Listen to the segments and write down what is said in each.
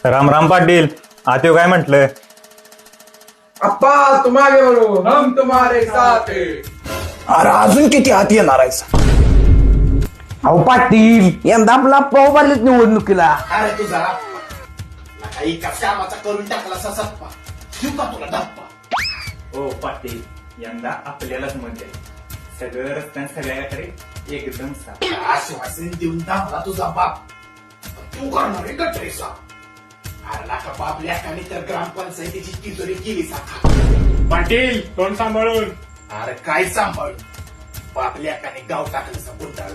राम राम पाटील. आत येऊ काय म्हटलं? अप्पा तुम आगे बढ़ो हम तुम्हारे साथ हैं. अरे अजून किती हात येणार आहे? अहो पाटील, यंदा आपला पाव बारलीत निवडणुकीला. अरे तुझा काही कामाचा करून टाकला सप्पा शिव का तुला धप्पा. हो पाटील, यंदा आपल्यालाच म्हणते. सगळं रस्त्यान सगळ्याकडे एकदम साफ. आश्वासन देऊन दाबला तुझा बाप. तू करणार आहे गटरेसा. अरे लाका बाप लेखाने तर ग्रामपंचायतीची तिजोरी केली साखा. पाटील तोंड सांभाळून. अरे काय सांभाळून बाप लेखाने गाव टाकलं गुंडाळ.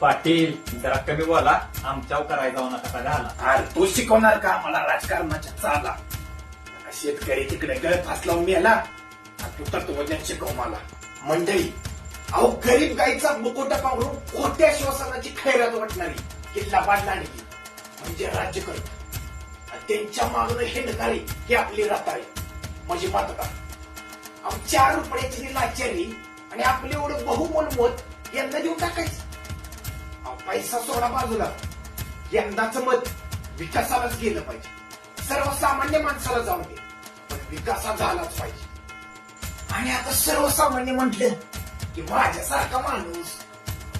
पाटील जरा कमी बोला, आमच्यावर करायला जाऊ नका झाला. अरे तू शिकवणार का मला राजकारणाच्या चाला? आता शेतकरी तिकडे गळ फास लावून मेला आणि तू तत्वज्ञान शिकव मला. मंडळी, अहो गरीब गाईचा मुकोटा पावरून खोट्या श्वसनाची खैरात वाटणारी किल्ला बांधला नाही म्हणजे राज्य करतो. त्यांच्या मागणं हे नकारे ही आपली रताळी म्हणजे मातका. अहो 4 रुपयाची लाचारी आणि आपले एवढं बहुमोल मत यंदा देऊन टाकायचं. पैसा सोडा बाजूला, यंदाचं मत विकासालाच गेलं पाहिजे. सर्वसामान्य माणसाला जाऊ दे पण विकासा झालाच पाहिजे. आणि आता सर्वसामान्य म्हटलं की माझ्यासारखा माणूस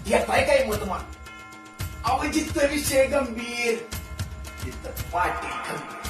येताय काय मत मान. अहो जिथं विषय गंभीर तिथं पाटील गंभीर.